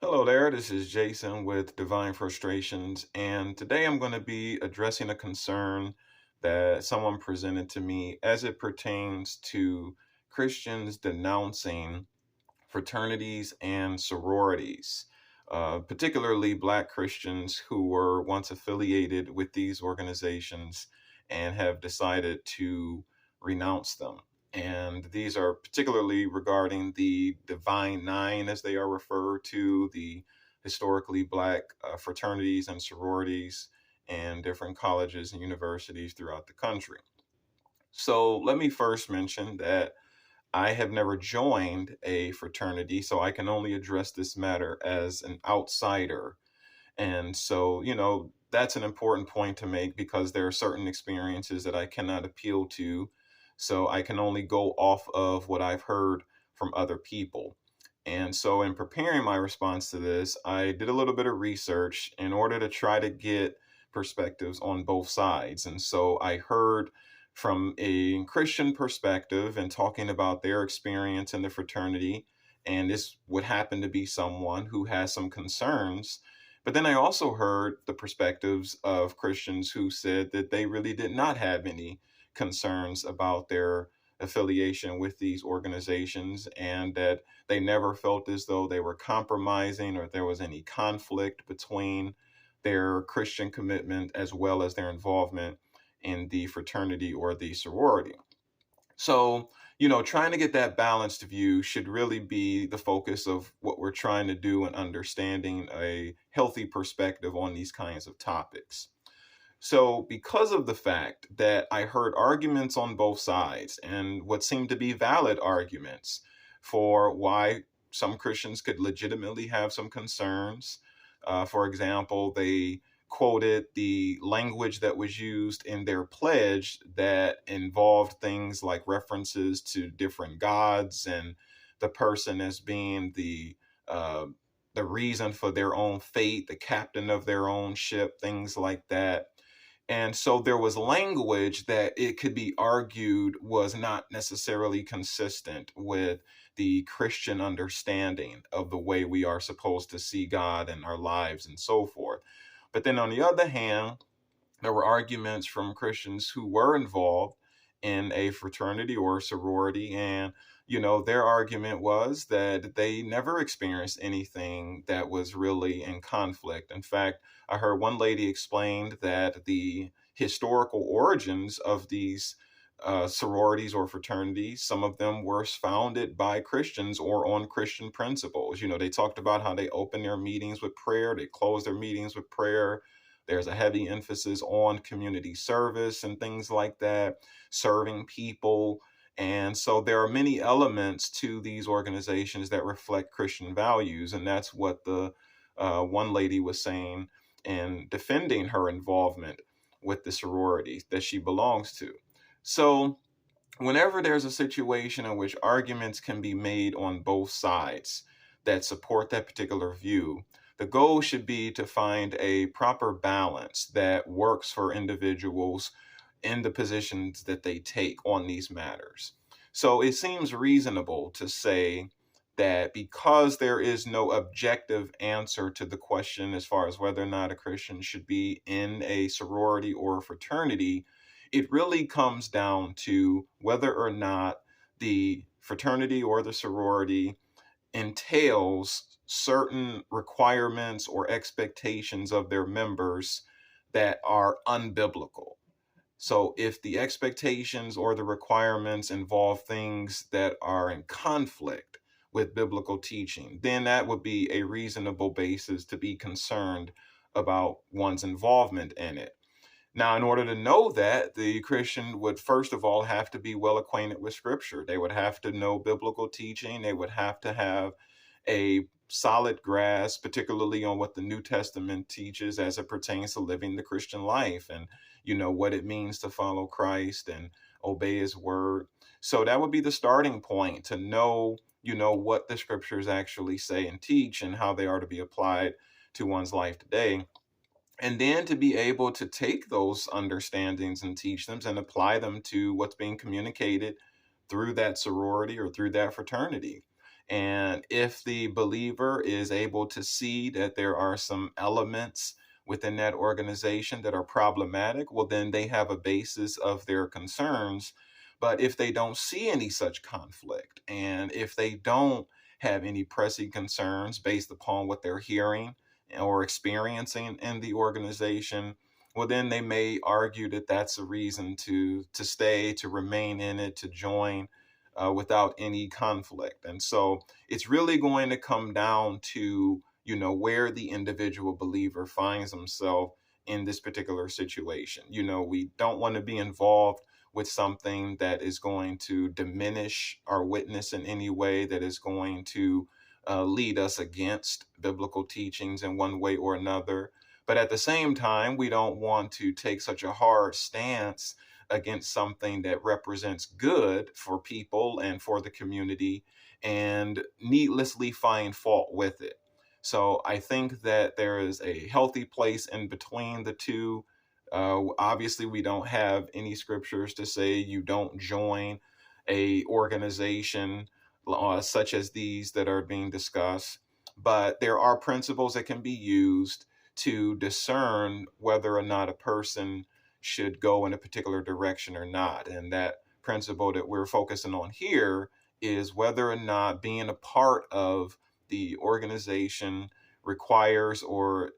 Hello there, this is Jason with Divine Frustrations, and today I'm going to be addressing a concern that someone presented to me as it pertains to Christians denouncing fraternities and sororities, particularly Black Christians who were once affiliated with these organizations and have decided to renounce them. And these are particularly regarding the Divine Nine, as they are referred to, the historically Black fraternities and sororities and different colleges and universities throughout the country. So let me first mention that I have never joined a fraternity, so I can only address this matter as an outsider. And so, that's an important point to make because there are certain experiences that I cannot appeal to. So I can only go off of what I've heard from other people. And so, in preparing my response to this, I did a little bit of research in order to try to get perspectives on both sides. And so, I heard from a Christian perspective and talking about their experience in the fraternity. And this would happen to be someone who has some concerns. But then I also heard the perspectives of Christians who said that they really did not have any concerns about their affiliation with these organizations and that they never felt as though they were compromising or there was any conflict between their Christian commitment as well as their involvement in the fraternity or the sorority. So, trying to get that balanced view should really be the focus of what we're trying to do in understanding a healthy perspective on these kinds of topics. So, because of the fact that I heard arguments on both sides and what seemed to be valid arguments for why some Christians could legitimately have some concerns. For example, they quoted the language that was used in their pledge that involved things like references to different gods and the person as being uh, the reason for their own fate, the captain of their own ship, things like that. And so there was language that it could be argued was not necessarily consistent with the Christian understanding of the way we are supposed to see God and our lives and so forth. But then on the other hand, there were arguments from Christians who were involved in a fraternity or sorority. And, their argument was that they never experienced anything that was really in conflict. In fact, I heard one lady explained that the historical origins of these sororities or fraternities, some of them were founded by Christians or on Christian principles. They talked about how they open their meetings with prayer, they close their meetings with prayer. There's a heavy emphasis on community service and things like that, serving people. And so there are many elements to these organizations that reflect Christian values. And that's what the one lady was saying in defending her involvement with the sorority that she belongs to. So, whenever there's a situation in which arguments can be made on both sides that support that particular view, the goal should be to find a proper balance that works for individuals in the positions that they take on these matters. So it seems reasonable to say that because there is no objective answer to the question as far as whether or not a Christian should be in a sorority or a fraternity, it really comes down to whether or not the fraternity or the sorority entails certain requirements or expectations of their members that are unbiblical. So if the expectations or the requirements involve things that are in conflict with biblical teaching, then that would be a reasonable basis to be concerned about one's involvement in it. Now, in order to know that, the Christian would first of all have to be well acquainted with Scripture. They would have to know biblical teaching. They would have to have a solid grasp, particularly on what the New Testament teaches as it pertains to living the Christian life and, what it means to follow Christ and obey his word. So that would be the starting point to know, what the scriptures actually say and teach and how they are to be applied to one's life today. And then to be able to take those understandings and teach them and apply them to what's being communicated through that sorority or through that fraternity. And if the believer is able to see that there are some elements within that organization that are problematic, well, then they have a basis of their concerns. But if they don't see any such conflict, and if they don't have any pressing concerns based upon what they're hearing or experiencing in the organization, well, then they may argue that that's a reason to stay, to remain in it, to join without any conflict. And so it's really going to come down to, where the individual believer finds himself in this particular situation. We don't want to be involved with something that is going to diminish our witness in any way, that is going to lead us against biblical teachings in one way or another. But at the same time, we don't want to take such a hard stance against something that represents good for people and for the community and needlessly find fault with it. So I think that there is a healthy place in between the two. Obviously, we don't have any scriptures to say you don't join a organization such as these that are being discussed, but there are principles that can be used to discern whether or not a person should go in a particular direction or not. And that principle that we're focusing on here is whether or not being a part of the organization requires, or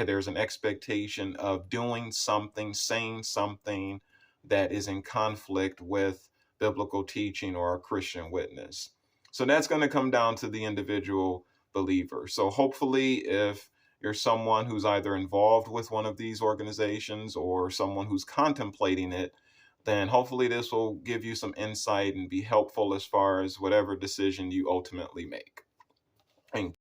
there's an expectation of doing something, saying something that is in conflict with biblical teaching or a Christian witness. So that's going to come down to the individual believer. So hopefully, if you're someone who's either involved with one of these organizations or someone who's contemplating it, then hopefully this will give you some insight and be helpful as far as whatever decision you ultimately make. Thank